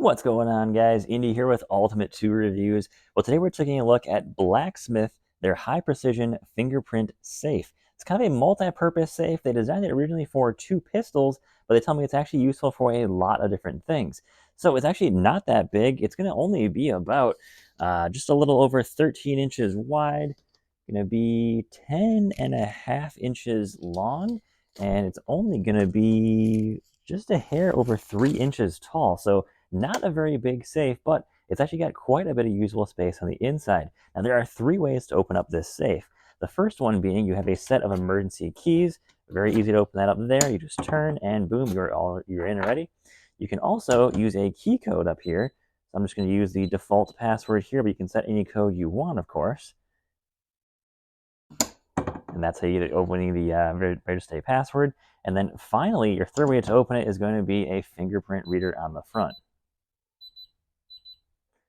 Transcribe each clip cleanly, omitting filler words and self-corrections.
What's going on, guys? Indy here with Ultimate 2 Reviews. Well, today we're taking a look at BlackSmith, their high-precision fingerprint safe. It's kind of a multi-purpose safe. They designed it originally for 2 pistols, but they tell me it's actually useful for a lot of different things. So it's actually not that big. It's going to only be about just a little over 13 inches wide, going to be 10.5 inches long, and it's only going to be just a hair over 3 inches tall. So not a very big safe, but it's actually got quite a bit of usable space on the inside. Now, there are 3 ways to open up this safe. The first one being you have a set of emergency keys. Very easy to open that up there. You just turn and boom, you're in already. You can also use a key code up here. So I'm just going to use the default password here, but you can set any code you want, of course. And that's how you get opening the register password. And then finally, your third way to open it is going to be a fingerprint reader on the front.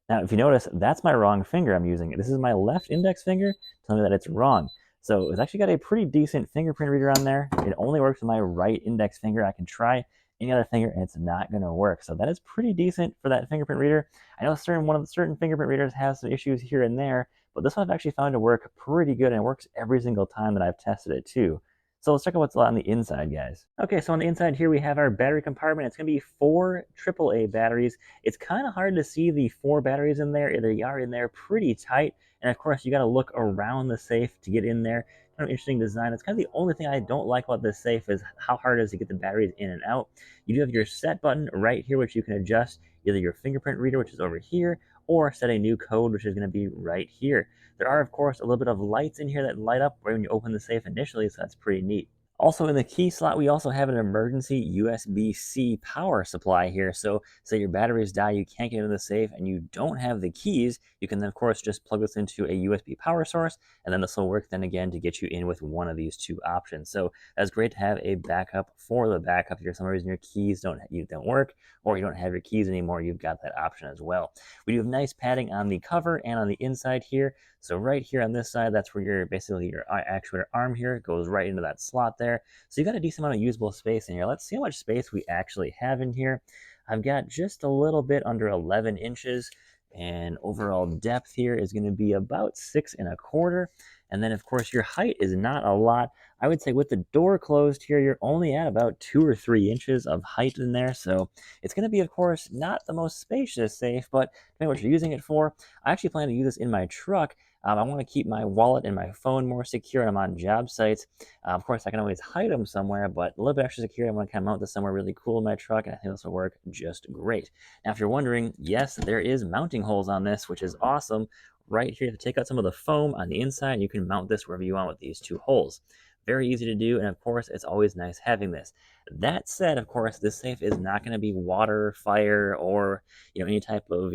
Now, if you notice, that's my wrong finger I'm using. This is my left index finger telling me that it's wrong. So it's actually got a pretty decent fingerprint reader on there. It only works with my right index finger. I can try any other finger and it's not going to work. So that is pretty decent for that fingerprint reader. I know certain fingerprint readers have some issues here and there, but this one I've actually found to work pretty good and it works every single time that I've tested it too. So let's check out what's on the inside, guys. Okay, so on the inside here we have our battery compartment. It's going to be 4 AAA batteries. It's kind of hard to see the 4 batteries in there. They are in there pretty tight. And of course, you got to look around the safe to get in there. Kind of interesting design. It's kind of the only thing I don't like about this safe is how hard it is to get the batteries in and out. You do have your set button right here, which you can adjust either your fingerprint reader, which is over here, or set a new code, which is going to be right here. There are, of course, a little bit of lights in here that light up right when you open the safe initially, so that's pretty neat. Also in the key slot, we also have an emergency USB-C power supply here. So say your batteries die, you can't get into the safe, and you don't have the keys, you can then, of course, just plug this into a USB power source, and then this will work then again to get you in with one of these 2 options. So that's great to have a backup for the backup. If for some reason your keys don't work, or you don't have your keys anymore, you've got that option as well. We do have nice padding on the cover and on the inside here. So right here on this side, that's where your actuator arm here goes right into that slot there. So you've got a decent amount of usable space in here. Let's see how much space we actually have in here. I've got just a little bit under 11 inches, and overall depth here is going to be about 6.25. And then, of course, your height is not a lot. I would say with the door closed here, you're only at about 2 or 3 inches of height in there. So it's going to be, of course, not the most spacious safe, but depending on what you're using it for, I actually plan to use this in my truck. I want to keep my wallet and my phone more secure, and I'm on job sites. Of course, I can always hide them somewhere, but a little bit extra secure. I want to kind of mount this somewhere really cool in my truck, and I think this will work just great. Now, if you're wondering, yes, there is mounting holes on this, which is awesome. Right here, to take out some of the foam on the inside, you can mount this wherever you want with these 2 holes. Very easy to do, and of course, it's always nice having this. That said, of course, this safe is not going to be water, fire, or any type of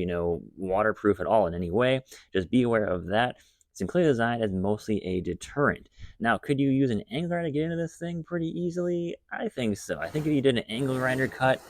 waterproof at all in any way. Just be aware of that. It's clearly designed as mostly a deterrent. Now, could you use an angle grinder to get into this thing pretty easily? I think so. I think if you did an angle grinder cut,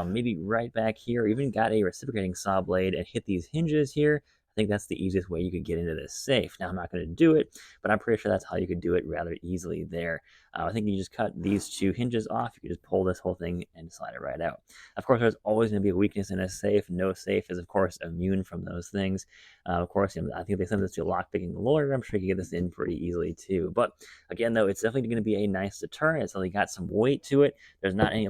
maybe right back here, or even got a reciprocating saw blade and hit these hinges here, I think that's the easiest way you could get into this safe. Now, I'm not going to do it, but I'm pretty sure that's how you could do it rather easily there. I think you just cut these 2 hinges off. You could just pull this whole thing and slide it right out. Of course, there's always going to be a weakness in a safe. No safe is, of course, immune from those things. Of course, I think they send this to a lockpicking lawyer. I'm sure you can get this in pretty easily too. But again, though, it's definitely going to be a nice deterrent. It's only got some weight to it. There's not any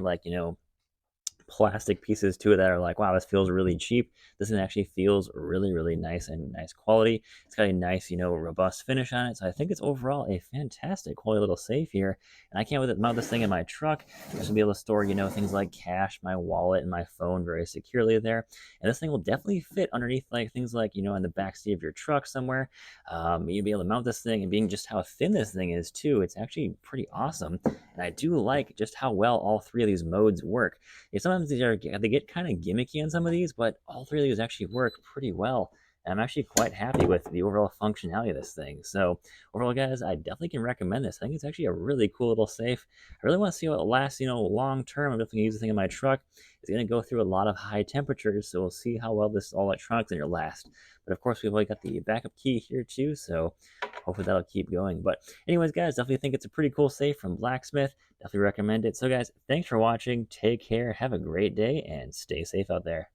plastic pieces to it that are like, wow, this feels really cheap. This one actually feels really, really nice and nice quality. It's got a nice, robust finish on it. So I think it's overall a fantastic quality little safe here. And I can't wait to mount this thing in my truck. I'm just gonna be able to store, things like cash, my wallet, and my phone very securely there. And this thing will definitely fit underneath things like, in the back seat of your truck somewhere. You'll be able to mount this thing, and being just how thin this thing is too, it's actually pretty awesome. And I do like just how well all 3 of these modes work. Sometimes they get kind of gimmicky on some of these, but all 3 of these actually work pretty well. And I'm actually quite happy with the overall functionality of this thing. So overall, guys, I definitely can recommend this. I think it's actually a really cool little safe. I really want to see what it lasts, long term. I'm definitely going to use this thing in my truck. It's going to go through a lot of high temperatures, so we'll see how well this all electronics in here last. But of course, we've already got the backup key here too, so hopefully that'll keep going. But anyways, guys, definitely think it's a pretty cool safe from BlackSmith. Definitely recommend it. So guys, thanks for watching. Take care. Have a great day and stay safe out there.